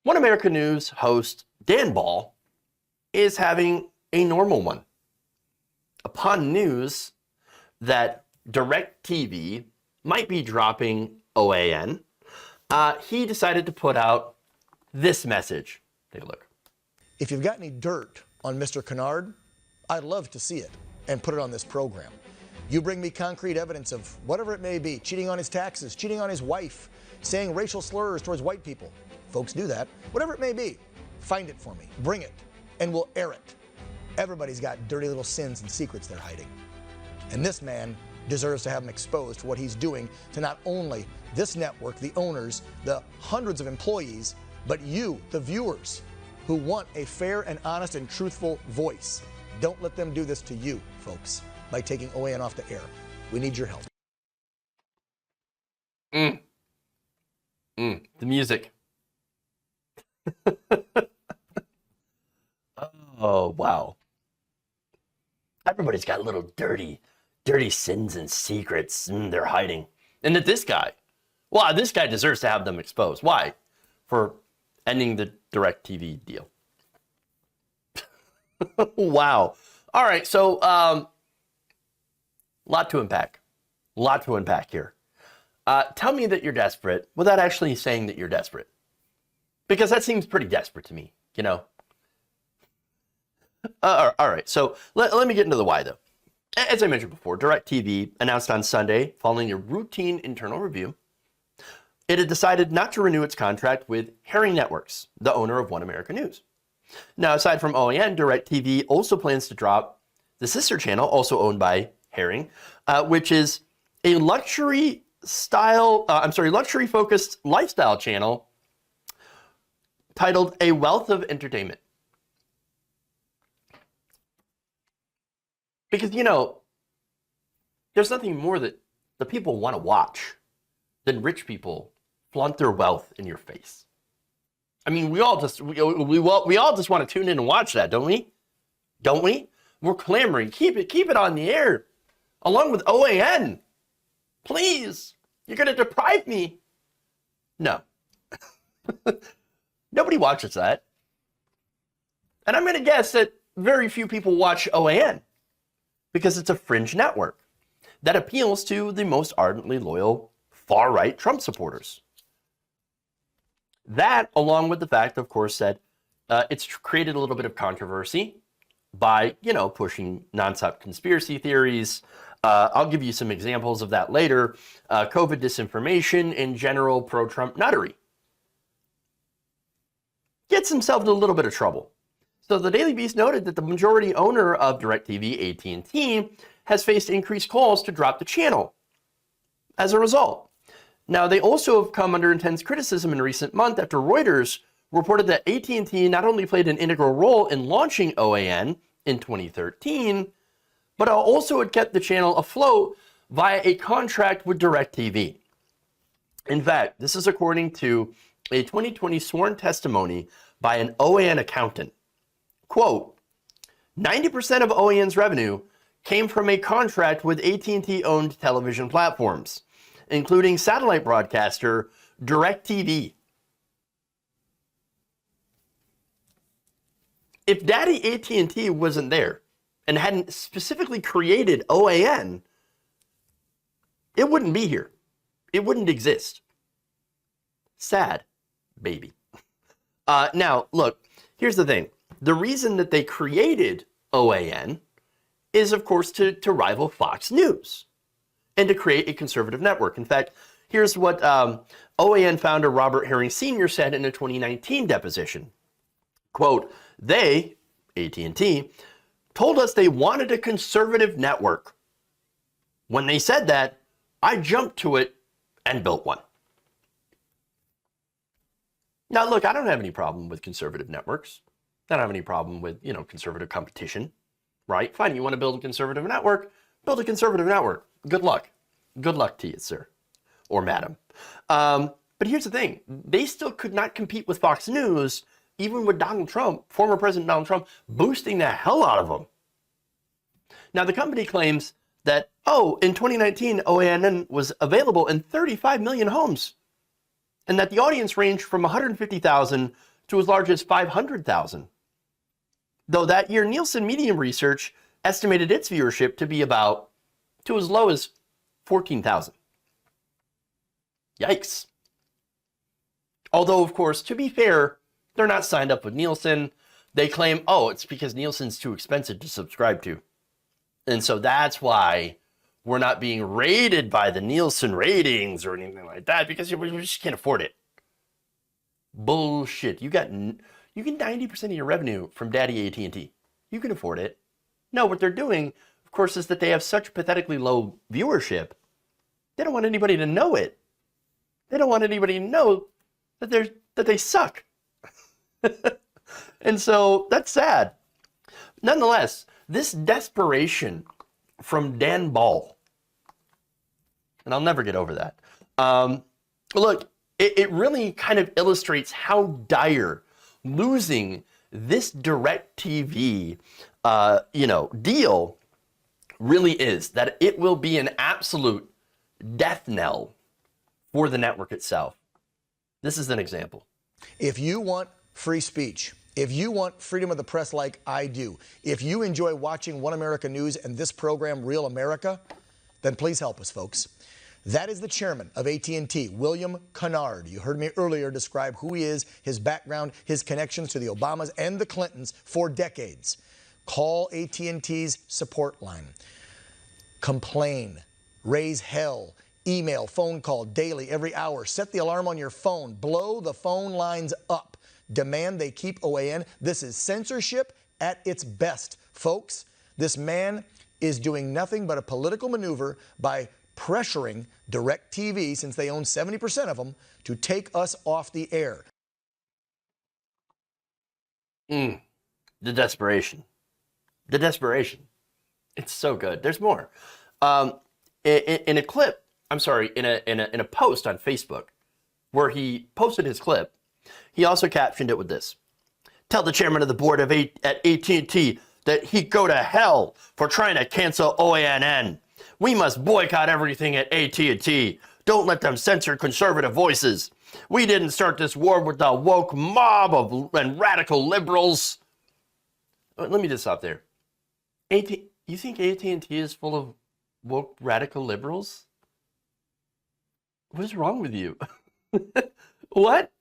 One America News host Dan Ball is having a normal one. Upon news that DirectTV might be dropping OAN, he decided to put out this message. Take a look. If you've got any dirt on Mr. Kennard, I'd love to see it and put it on this program. You bring me concrete evidence of whatever it may be, cheating on his taxes, cheating on his wife, saying racial slurs towards white people. Folks do that. Whatever it may be, find it for me, bring it, and we'll air it. Everybody's got dirty little sins and secrets they're hiding. And this man deserves to have them exposed for what he's doing to not only this network, the owners, the hundreds of employees, but you, the viewers, who want a fair and honest and truthful voice. Don't let them do this to you, folks, by taking OAN off the air. We need your help. The music. Oh, wow. Everybody's got little dirty sins and secrets they're hiding. And that this guy deserves to have them exposed. Why? For ending the DirectTV deal. Wow. All right, so lot to unpack here. Tell me that you're desperate without actually saying that you're desperate. Because that seems pretty desperate to me, you know? All right, so let me get into the why, though. As I mentioned before, DirectTV announced on Sunday, following a routine internal review, it had decided not to renew its contract with Herring Networks, the owner of One America News. Now, aside from OAN, DirectTV also plans to drop the sister channel, also owned by Herring, which is a luxury-focused lifestyle channel titled A Wealth of Entertainment. Because, you know, there's nothing more that the people want to watch than rich people flaunt their wealth in your face. I mean, we all just want to tune in and watch that, don't we? Don't we? We're clamoring, keep it on the air, along with OAN. Please, you're going to deprive me. No. Nobody watches that. And I'm going to guess that very few people watch OAN because it's a fringe network that appeals to the most ardently loyal far-right Trump supporters. That, along with the fact, of course, that it's created a little bit of controversy by, you know, pushing nonstop conspiracy theories. I'll give you some examples of that later. COVID disinformation and general pro-Trump nuttery. Gets himself in a little bit of trouble. So the Daily Beast noted that the majority owner of DirectTV, AT&T, has faced increased calls to drop the channel as a result. Now, they also have come under intense criticism in recent months after Reuters reported that AT&T not only played an integral role in launching OAN in 2013, but also had kept the channel afloat via a contract with DirectTV. In fact, this is according to a 2020 sworn testimony by an OAN accountant. Quote, 90% of OAN's revenue came from a contract with AT&T-owned television platforms, including satellite broadcaster DirectTV. If Daddy AT&T wasn't there and hadn't specifically created OAN, it wouldn't be here. It wouldn't exist. Sad, baby. Now, look, here's the thing. The reason that they created OAN is, of course, to rival Fox News and to create a conservative network. In fact, here's what OAN founder Robert Herring Sr. said in a 2019 deposition. Quote, they, AT&T, told us they wanted a conservative network. When they said that, I jumped to it and built one. Now, look, I don't have any problem with conservative networks. I don't have any problem with, you know, conservative competition, right? Fine, you want to build a conservative network, build a conservative network. Good luck. Good luck to you, sir or madam. But here's the thing. They still could not compete with Fox News, even with Donald Trump, former President Donald Trump, boosting the hell out of them. Now, the company claims that, in 2019, OAN was available in 35 million homes. and that the audience ranged from 150,000 to as large as 500,000. Though that year, Nielsen Medium Research estimated its viewership to be about to as low as 14,000. Yikes. Although, of course, to be fair, they're not signed up with Nielsen. They claim, oh, it's because Nielsen's too expensive to subscribe to. And so that's why we're not being rated by the Nielsen ratings or anything like that, because we just can't afford it. Bullshit. You get 90% of your revenue from Daddy AT&T. You can afford it. No, what they're doing, of course, is that they have such pathetically low viewership. They don't want anybody to know it. They don't want anybody to know that they suck. And so that's sad. Nonetheless, this desperation from Dan Ball, and I'll never get over that. Look, it really kind of illustrates how dire losing this DirectTV, deal really is. That it will be an absolute death knell for the network itself. This is an example. If you want free speech, if you want freedom of the press like I do, if you enjoy watching One America News and this program, Real America, then please help us, folks. That is the chairman of AT&T, William Kennard. You heard me earlier describe who he is, his background, his connections to the Obamas and the Clintons for decades. Call AT&T's support line. Complain. Raise hell. Email, phone call, daily, every hour. Set the alarm on your phone. Blow the phone lines up. Demand they keep OAN. This is censorship at its best. Folks, this man is doing nothing but a political maneuver by pressuring DirectTV, since they own 70% of them, to take us off the air. The desperation. The desperation. It's so good. There's more. In a clip, I'm sorry, in a post on Facebook where he posted his clip, he also captioned it with this: "Tell the chairman of the board at AT&T that he go to hell for trying to cancel OAN. We must boycott everything at AT&T. Don't let them censor conservative voices. We didn't start this war with the woke mob and radical liberals." Let me just stop there. You think AT&T is full of woke radical liberals? What is wrong with you? What?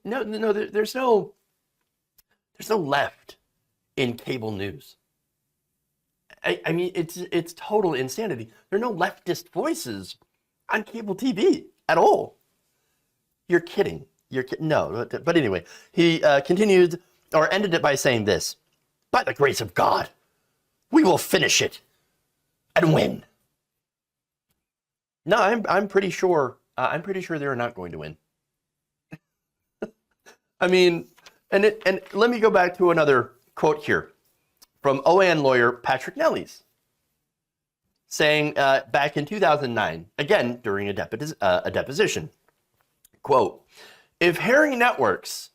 No. There's no left in cable news. I mean, it's total insanity. There are no leftist voices on cable TV at all. You're kidding. No. But anyway, he continued or ended it by saying this: "By the grace of God, we will finish it and win." No, I'm pretty sure. I'm pretty sure they're not going to win. I mean, and let me go back to another quote here from OAN lawyer Patrick Nellies, saying back in 2009, again during a deposition, quote, "If Herring Networks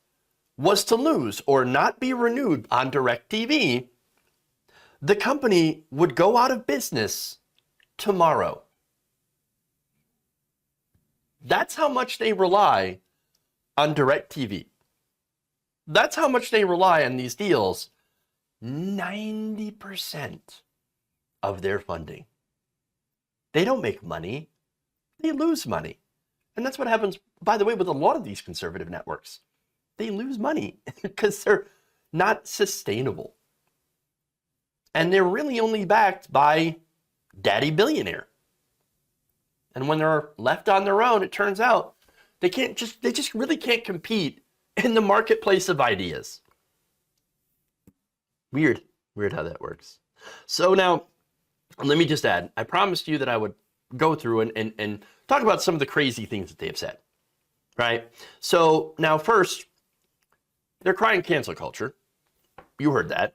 was to lose or not be renewed on DirectTV, the company would go out of business tomorrow." That's how much they rely on DirectTV. That's how much they rely on these deals. 90% of their funding. They don't make money. They lose money. And that's what happens, by the way, with a lot of these conservative networks. They lose money because they're not sustainable. And they're really only backed by Daddy Billionaire. And when they're left on their own, it turns out they just really can't compete in the marketplace of ideas. Weird how that works. So now, let me just add, I promised you that I would go through and talk about some of the crazy things that they have said, right? So now first, they're crying cancel culture. You heard that.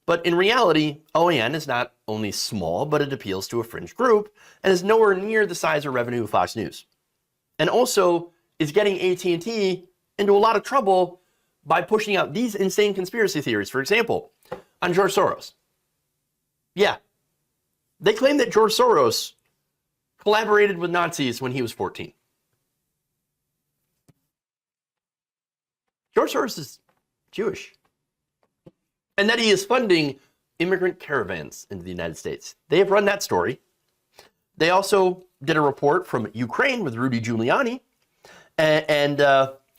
But in reality, OAN is not only small, but it appeals to a fringe group and is nowhere near the size or revenue of Fox News. And also is getting AT&T into a lot of trouble by pushing out these insane conspiracy theories. For example, on George Soros. Yeah, they claim that George Soros collaborated with Nazis when he was 14. George Soros is Jewish. And that he is funding immigrant caravans into the United States. They have run that story. They also did a report from Ukraine with Rudy Giuliani. And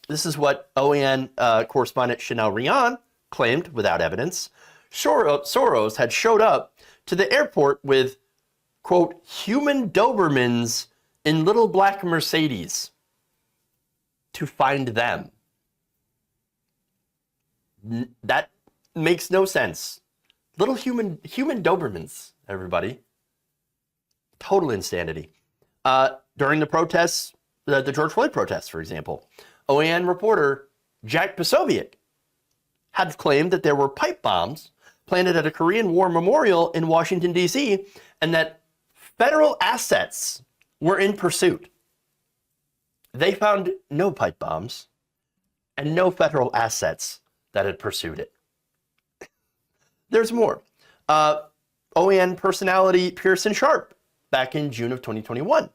this is what OAN correspondent Chanel Rian claimed without evidence. Soros had showed up to the airport with, quote, human Dobermans in little black Mercedes to find them. That makes no sense. Little human Dobermans, everybody. Total insanity. During the protests, the George Floyd protests, for example, OAN reporter Jack Posobiec had claimed that there were pipe bombs planted at a Korean War memorial in Washington, D.C., and that federal assets were in pursuit. They found no pipe bombs and no federal assets that had pursued it. There's more. OAN personality Pearson Sharp, back in June of 2021,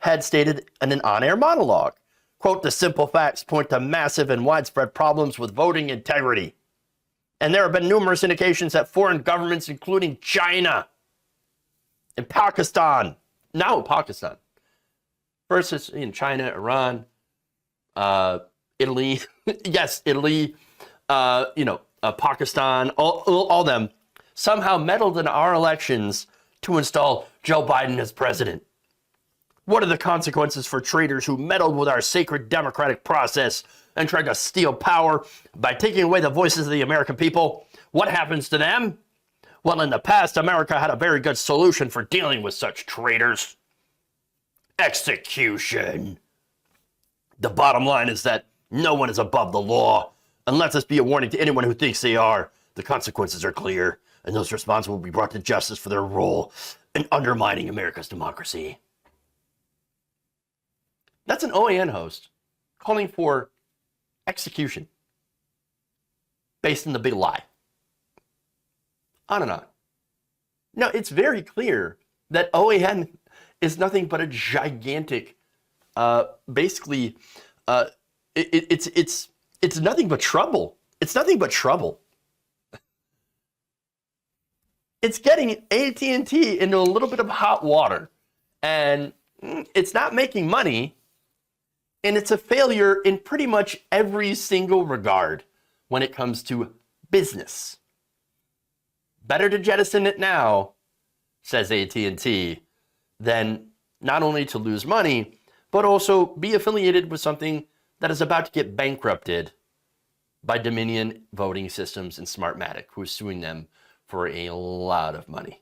had stated in an on-air monologue, quote, the simple facts point to massive and widespread problems with voting integrity. And there have been numerous indications that foreign governments, including China and Pakistan, first it's in China, Iran, Italy, yes, Italy, Pakistan, all them, somehow meddled in our elections to install Joe Biden as president. What are the consequences for traitors who meddled with our sacred democratic process and tried to steal power by taking away the voices of the American people? What happens to them? Well, in the past, America had a very good solution for dealing with such traitors. Execution. The bottom line is that no one is above the law, and let this be a warning to anyone who thinks they are. The consequences are clear, and those responsible will be brought to justice for their role in undermining America's democracy. That's an OAN host calling for execution based on the big lie. On and on. Now, it's very clear that OAN is nothing but a gigantic, it's nothing but trouble. It's nothing but trouble. It's getting AT&T into a little bit of hot water, and it's not making money, and it's a failure in pretty much every single regard when it comes to business. Better to jettison it now, says AT&T, than not only to lose money, but also be affiliated with something that is about to get bankrupted by Dominion Voting Systems and Smartmatic, who is suing them for a lot of money.